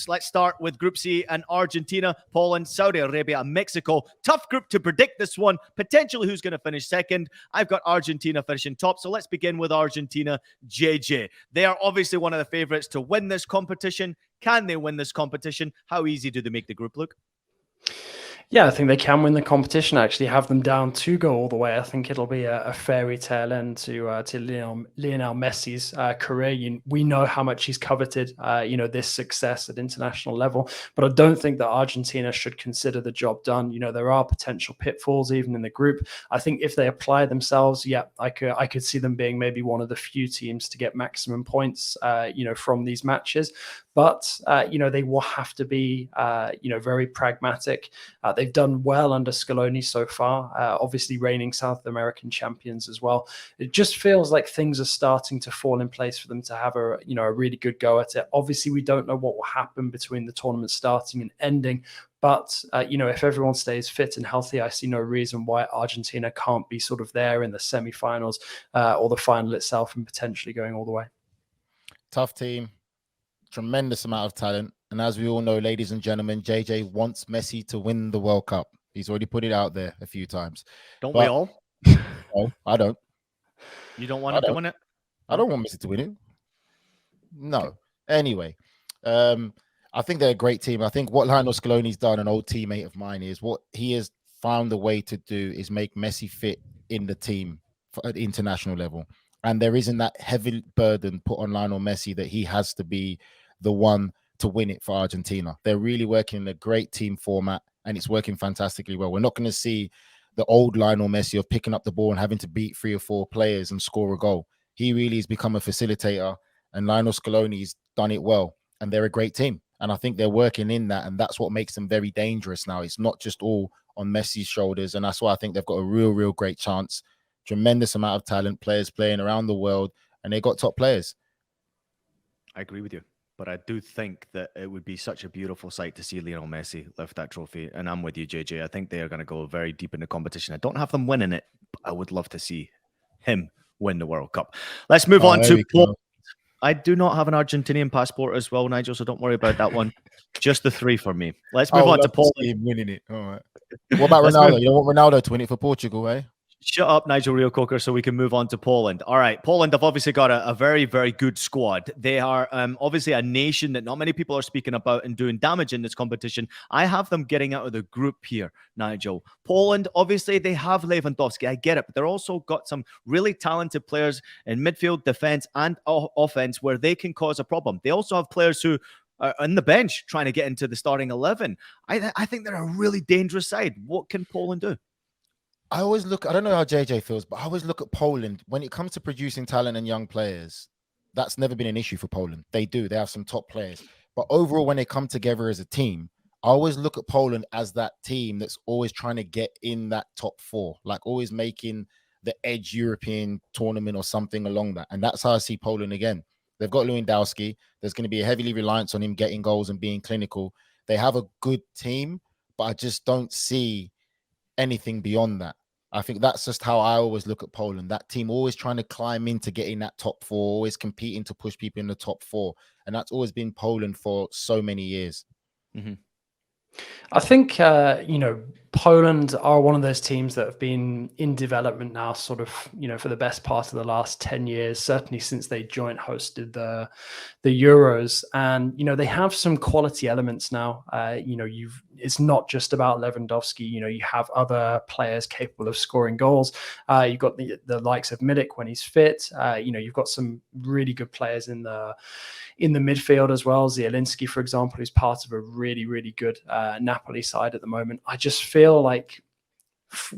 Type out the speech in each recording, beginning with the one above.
groups. Let's start with Group C and Argentina, Poland, Saudi Arabia, and Mexico. Tough group to predict this one. Potentially who's going to finish second. I've got Argentina finishing top. So let's begin with Argentina. JJ. They are obviously one of the favorites to win this competition. Can they win this competition? How easy do they make the group look? Yeah, I think they can win the competition. I actually have them down to go all the way. I think it'll be a fairy tale end to Lionel Messi's career. We know how much he's coveted, this success at international level. But I don't think that Argentina should consider the job done. There are potential pitfalls even in the group. I think if they apply themselves, I could see them being maybe one of the few teams to get maximum points, from these matches. But, they will have to be, very pragmatic. They've done well under Scaloni so far, obviously reigning South American champions as well. It just feels like things are starting to fall in place for them to have a really good go at it. Obviously, we don't know what will happen between the tournament starting and ending. But, if everyone stays fit and healthy, I see no reason why Argentina can't be sort of there in the semifinals or the final itself and potentially going all the way. Tough team. Tremendous amount of talent. And as we all know, ladies and gentlemen, JJ wants Messi to win the World Cup. He's already put it out there a few times. Don't we all? No, I don't. You don't want him to win it? I don't want Messi to win it. No. Anyway, I think they're a great team. I think what Lionel Scaloni's done, an old teammate of mine, is what he has found a way to do is make Messi fit in the team at the international level. And there isn't that heavy burden put on Lionel Messi that he has to be the one to win it for Argentina. They're really working in a great team format, and it's working fantastically well. We're not going to see the old Lionel Messi of picking up the ball and having to beat 3 or 4 players and score a goal. He really has become a facilitator, and Lionel Scaloni's done it well. And they're a great team. And I think they're working in that, and that's what makes them very dangerous now. It's not just all on Messi's shoulders, and that's why I think they've got a real great chance. Tremendous amount of talent, players playing around the world, and they got top players. I agree with you, but I do think that it would be such a beautiful sight to see Lionel Messi lift that trophy. And I'm with you, JJ. I think they are going to go very deep in the competition. I don't have them winning it, but I would love to see him win the World Cup. Let's move on to Poland. I do not have an Argentinian passport as well, Nigel, so don't worry about that one. Just the 3 for me. Let's move on to Poland. Winning it. All right. What about Ronaldo? You don't want Ronaldo to win it for Portugal, eh? Shut up, Nigel reo-coker, so we can move on to Poland. All right, Poland have obviously got a very, very good squad. They are obviously a nation that not many people are speaking about and doing damage in this competition. I have them getting out of the group here, Nigel. Poland, obviously, they have Lewandowski. I get it, but they're also got some really talented players in midfield, defense, and offense where they can cause a problem. They also have players who are on the bench trying to get into the starting 11. I think they're a really dangerous side. What can Poland do? I always look, I don't know how JJ feels, but I always look at Poland. When it comes to producing talent and young players, that's never been an issue for Poland. They have some top players. But overall, when they come together as a team, I always look at Poland as that team that's always trying to get in that top 4, like always making the edge European tournament or something along that. And that's how I see Poland again. They've got Lewandowski. There's going to be a heavily reliance on him getting goals and being clinical. They have a good team, but I just don't see anything beyond that. I think that's just how I always look at Poland. That team always trying to climb in to get in that top 4, always competing to push people in the top 4. And that's always been Poland for so many years. Mm-hmm. I think, Poland are one of those teams that have been in development now sort of, for the best part of the last 10 years, certainly since they joint hosted the Euros. And, they have some quality elements now. It's not just about Lewandowski. You have other players capable of scoring goals. You've got the likes of Milik when he's fit. You've got some really good players in the midfield as well. Zielinski, for example, who's part of a really, really good Napoli side at the moment. I just feel like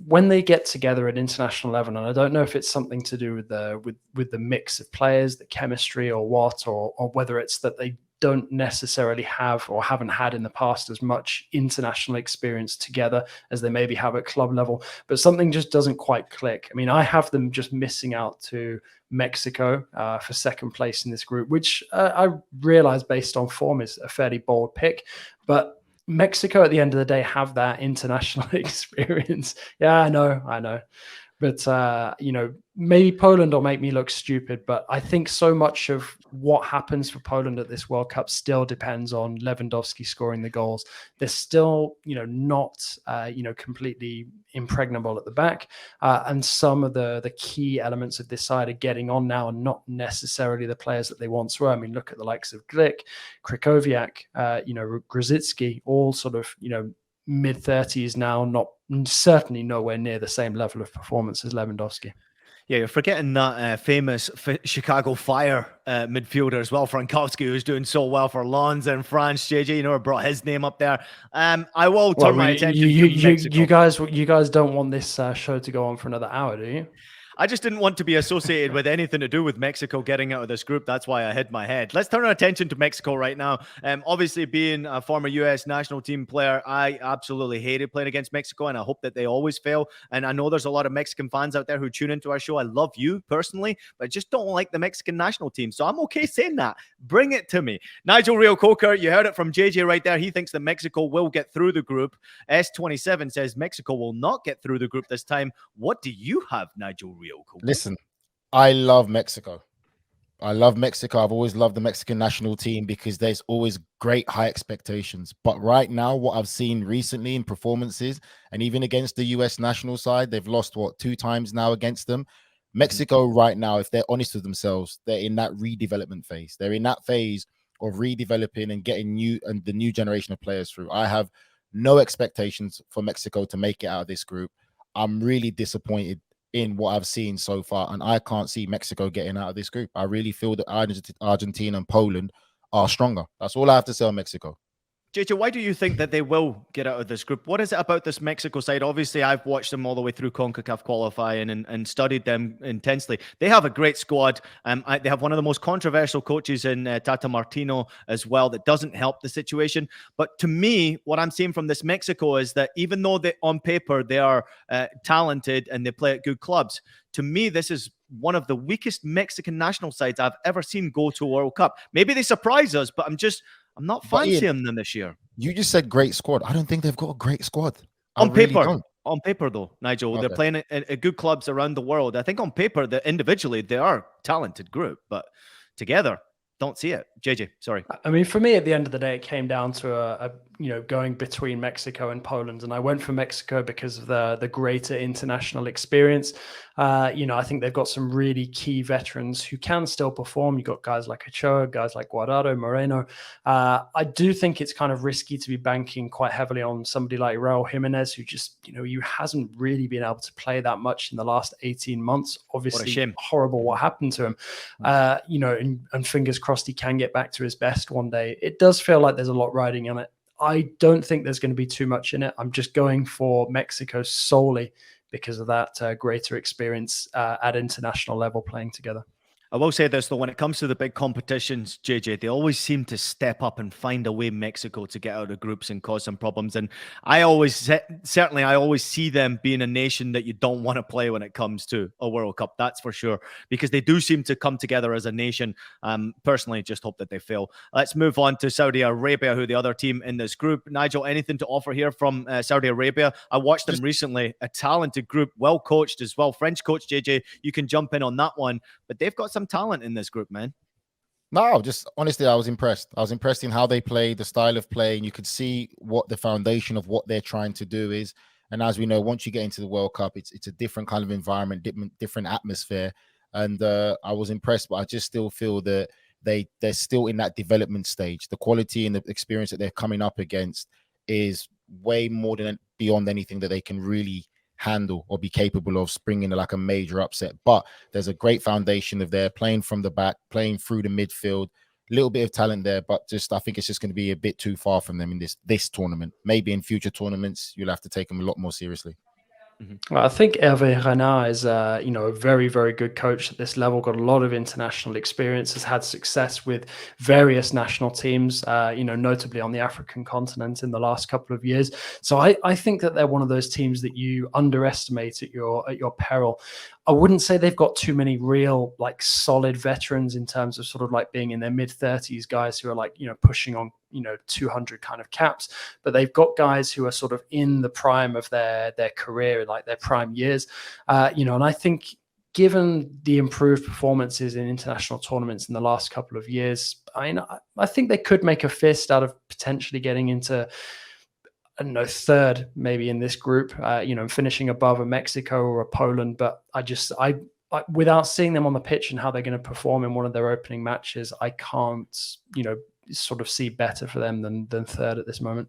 when they get together at international level, and I don't know if it's something to do with the mix of players, the chemistry, or what, or whether it's that they don't necessarily have or haven't had in the past as much international experience together as they maybe have at club level, but something just doesn't quite click. I mean, I have them just missing out to Mexico for second place in this group, which I realize based on form is a fairly bold pick, but Mexico at the end of the day have that international experience. Yeah, I know. But, maybe Poland will make me look stupid, but I think so much of what happens for Poland at this World Cup still depends on Lewandowski scoring the goals. They're still, not, completely impregnable at the back. And some of the key elements of this side are getting on now and not necessarily the players that they once were. I mean, look at the likes of Glick, Krychowiak, Grzycki, all sort of, mid-30s now, certainly nowhere near the same level of performance as Lewandowski. Yeah, you're forgetting that famous Chicago Fire midfielder as well, Frankowski, who's doing so well for Lens in France. JJ, I brought his name up there. I will turn my attention to Mexico. You guys don't want this show to go on for another hour, do you? I just didn't want to be associated with anything to do with Mexico getting out of this group. That's why I hid my head. Let's turn our attention to Mexico right now. Obviously, being a former U.S. national team player, I absolutely hated playing against Mexico, and I hope that they always fail. And I know there's a lot of Mexican fans out there who tune into our show. I love you personally, but I just don't like the Mexican national team. So I'm okay saying that. Bring it to me. Nigel Reo-Coker, you heard it from JJ right there. He thinks that Mexico will get through the group. S27 says Mexico will not get through the group this time. What do you have, Nigel Reo-Coker? Listen, I love Mexico. I've always loved the Mexican national team because there's always great high expectations. But right now, what I've seen recently in performances, and even against the US national side, they've lost 2 times now against them. Mexico right now, if they're honest with themselves, they're in that redevelopment phase. They're in that phase of redeveloping and getting the new generation of players through. I have no expectations for Mexico to make it out of this group. I'm really disappointed in what I've seen so far, and I can't see Mexico getting out of this group. I really feel that Argentina and Poland are stronger. That's all I have to say on Mexico. JJ, why do you think that they will get out of this group? What is it about this Mexico side? Obviously, I've watched them all the way through CONCACAF qualifying and studied them intensely. They have a great squad. They have one of the most controversial coaches in Tata Martino as well. That doesn't help the situation. But to me, what I'm seeing from this Mexico is that even though on paper they are talented and they play at good clubs, to me, this is one of the weakest Mexican national sides I've ever seen go to a World Cup. Maybe they surprise us, but I'm not fancying them this year. You just said great squad. I don't think they've got a great squad. On paper, though, Nigel, okay. They're playing at good clubs around the world. I think on paper, individually, they are a talented group, but together, don't see it. JJ, sorry. I mean, for me, at the end of the day, it came down to going between Mexico and Poland, and I went for Mexico because of the greater international experience. I think they've got some really key veterans who can still perform. You've got guys like Ochoa, guys like Guardado, Moreno. I do think it's kind of risky to be banking quite heavily on somebody like Raul Jimenez, who just, you hasn't really been able to play that much in the last 18 months. Obviously, horrible what happened to him. And fingers crossed he can get back to his best one day. It does feel like there's a lot riding on it. I don't think there's going to be too much in it. I'm just going for Mexico solely because of that greater experience at international level playing together. I will say this, though, when it comes to the big competitions, JJ, they always seem to step up and find a way, Mexico, to get out of groups and cause some problems. And I always see them being a nation that you don't want to play when it comes to a World Cup. That's for sure, because they do seem to come together as a nation. Personally, just hope that they fail. Let's move on to Saudi Arabia, who are the other team in this group. Nigel, anything to offer here from Saudi Arabia? I watched them recently, a talented group, well coached as well. French coach, JJ, you can jump in on that one, but they've got some talent in this group, man. No, just honestly, I was impressed. I was impressed in how they play, the style of play, and you could see what the foundation of what they're trying to do is. And as we know, once you get into the World Cup, it's a different kind of environment, different atmosphere. And I was impressed, but I just still feel that they're still in that development stage. The quality and the experience that they're coming up against is way more than beyond anything that they can really handle or be capable of springing like a major upset. But there's a great foundation of their playing from the back, playing through the midfield, a little bit of talent there, but I think it's just going to be a bit too far from them in this tournament. Maybe in future tournaments you'll have to take them a lot more seriously. Well, I think Hervé Renard is, a very, very good coach at this level, got a lot of international experience, has had success with various national teams, notably on the African continent in the last couple of years. So I think that they're one of those teams that you underestimate at your peril. I wouldn't say they've got too many real, solid veterans in terms of sort of being in their mid-30s, guys who are pushing on 200 kind of caps, but they've got guys who are sort of in the prime of their career, like their prime years, and I think given the improved performances in international tournaments in the last couple of years, I think they could make a fist out of potentially getting into, I don't know, third maybe in this group, finishing above a Mexico or a Poland. But I without seeing them on the pitch and how they're going to perform in one of their opening matches, I can't, sort of see better for them than third at this moment.